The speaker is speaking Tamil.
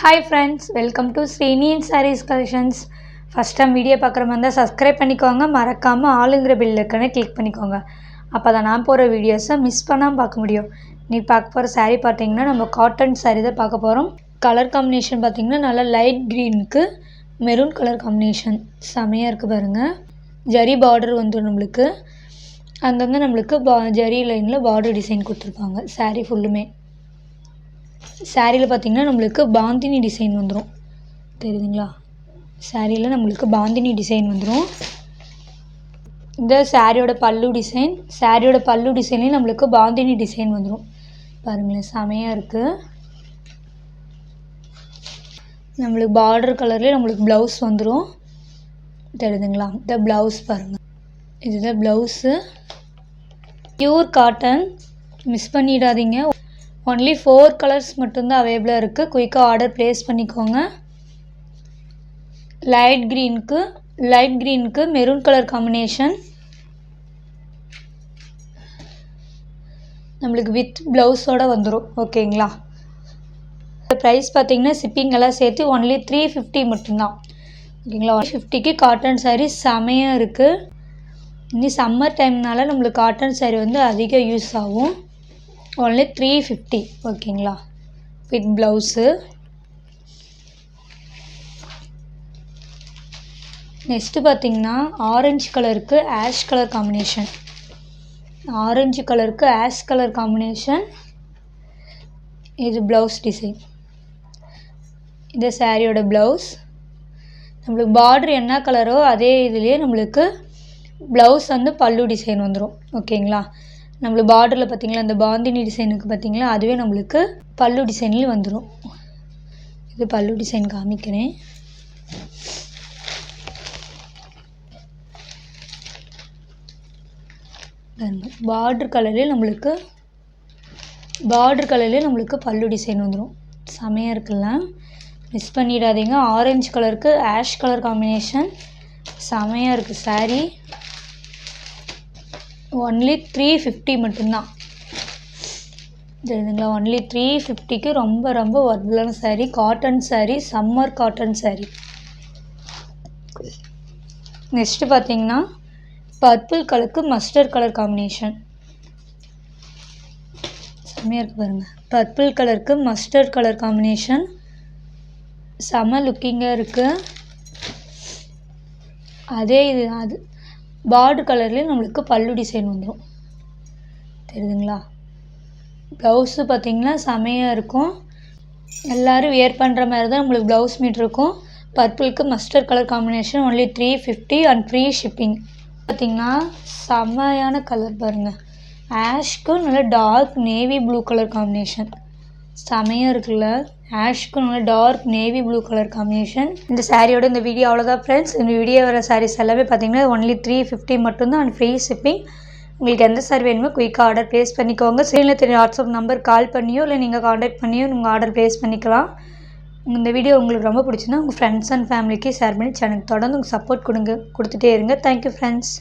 Hi friends, welcome to Srini Sarees Collections. First time video பார்க்குற மாதிரி இருந்தால் சப்ஸ்கிரைப் பண்ணிக்கோங்க, மறக்காமல் ஆளுங்கிற பெல் ஐக்கனை கிளிக் பண்ணிக்கோங்க. அப்போ தான் நான் போகிற வீடியோஸை மிஸ் பண்ணாமல் பார்க்க முடியும். நீ பார்க்க போகிற saree பார்த்தீங்கன்னா நம்ம காட்டன் saree தான் பார்க்க போகிறோம். கலர் காம்பினேஷன் பார்த்தீங்கன்னா நல்லா லைட் க்ரீனுக்கு மெரூன் கலர் காம்பினேஷன் செமையாக இருக்குது பாருங்கள். ஜரி பார்டர் வந்து நம்மளுக்கு அங்கங்கே நம்மளுக்கு ஜரி லைனில் பார்டர் டிசைன் கொடுத்துருப்பாங்க saree ஃபுல்லுமே. சாரியில் பார்த்திங்கன்னா நம்மளுக்கு பாந்தினி டிசைன் வந்துடும், தெரியுதுங்களா? சாரியில் நம்மளுக்கு பாந்தினி டிசைன் வந்துடும். இந்த சாரியோட பல்லு டிசைன், சாரியோட பல்லு டிசைன்லேயும் நம்மளுக்கு பாந்தினி டிசைன் வந்துடும். பாருங்களேன், செமையாக இருக்குது. நம்மளுக்கு பார்டர் கலர்லேயே நம்மளுக்கு ப்ளவுஸ் வந்துடும், தெரியுதுங்களா? இந்த ப்ளவுஸ் பாருங்கள், இதுதான் ப்ளவுஸு. பியூர் காட்டன், மிஸ் பண்ணிடாதீங்க. ஒன்லி 4 கலர்ஸ் மட்டும்தான் அவைலபிளாக இருக்குது. குயிக்காக ஆர்டர் ப்ளேஸ் பண்ணிக்கோங்க. லைட் க்ரீனுக்கு மெரூன் கலர் காம்பினேஷன் நம்மளுக்கு வித் ப்ளவுஸோடு வந்துடும், ஓகேங்களா? ப்ரைஸ் பார்த்திங்கன்னா ஷிப்பிங் எல்லாம் சேர்த்து ஒன்லி 350 மட்டும்தான், ஓகேங்களா? 150க்கு காட்டன் சாரீ செமையாக இருக்குது. இனி சம்மர் டைம்னால நம்மளுக்கு காட்டன் சாரீ வந்து அதிக யூஸ் ஆகும். ஒன்லி 350, ஓகேங்களா? With blouse. நெக்ஸ்ட்டு பார்த்திங்கன்னா ஆரஞ்சு கலருக்கு ஆஷ் கலர் காம்பினேஷன். ஆரஞ்சு கலருக்கு ஆஷ் கலர் காம்பினேஷன். இது ப்ளவுஸ் டிசைன், இது சாரியோட ப்ளவுஸ். நம்மளுக்கு பார்டர் என்ன கலரோ அதே இதுலேயே நம்மளுக்கு ப்ளவுஸ் வந்து பல்லு டிசைன் வந்துடும், ஓகேங்களா? நம்மளுக்கு பார்டரில் பார்த்திங்களா இந்த பாந்தினி டிசைனுக்கு பார்த்திங்களா அதுவே நம்மளுக்கு பல்லு டிசைன்லேயும் வந்துடும். இது பல்லு டிசைன் காமிக்கிறேன். பார்டர் கலர்லேயே நம்மளுக்கு பல்லு டிசைன் வந்துடும். செமையாக இருக்குல்ல, மிஸ் பண்ணிடாதீங்க. ஆரஞ்சு கலருக்கு ஆஷ் கலர் காம்பினேஷன் செமையாக இருக்குது சாரீ. ஒன்லி 350 மட்டும்தான், தெரியுதுங்களா? ஒன்லி 350க்கு ரொம்ப ரொம்ப ஒர்த்தான sari. Cotton sari, summer cotton sari. Next பார்த்தீங்கன்னா பர்பிள் கலருக்கு மஸ்டர்ட் கலர் காம்பினேஷன் செம்மையாக இருக்குது பாருங்கள். பர்பிள் கலருக்கு மஸ்டர்ட் கலர் காம்பினேஷன் செம்ம லுக்கிங்காக இருக்குது. அதே இது அது பார்டர் கலர்லேயே நம்மளுக்கு பல்லு டிசைன் வந்துடும், தெரியுதுங்களா? ப்ளவுஸு பார்த்திங்கன்னா செமையாக இருக்கும். எல்லோரும் வியர் பண்ணுற மாதிரி தான் நம்மளுக்கு ப்ளவுஸ் மீட் இருக்கும். பர்பிளுக்கு mustard colour combination only 350 and free shipping. பார்த்திங்கன்னா செம்மையான கலர் பாருங்கள். ஆஷ்க்கு நல்ல dark navy blue colour combination செமையாக இருக்குல்ல. ஆஷ்க்கு நல்ல dark navy blue colour combination. இந்த சாரியோட இந்த வீடியோ அவ்வளோதான் ஃப்ரெண்ட்ஸ். இந்த வீடியோ வர சாரீஸ் எல்லாமே பார்த்திங்கன்னா ஒன்லி 350 மட்டும்தான் அண்ட் ஃப்ரீ ஷிப்பிங். உங்களுக்கு எந்த சாரி வேணுமோ குயிக்காக ஆர்டர் ப்ளேஸ் பண்ணிக்கோங்க. ஸ்க்ரீனில் தெரியும் வாட்ஸ்அப் நம்பர் கால் பண்ணியோ இல்லை நீங்கள் காண்டாக்ட் பண்ணியோ நீங்கள் ஆர்டர் ப்ளேஸ் பண்ணிக்கலாம். இந்த வீடியோ உங்களுக்கு ரொம்ப பிடிச்சிருந்தா உங்கள் ஃப்ரெண்ட்ஸ் அண்ட் ஃபேமிலிக்கு ஷேர் பண்ணி சேனலுக்கு தொடர்ந்து உங்கள் சப்போர்ட் கொடுத்துட்டே இருங்க. Thank you friends.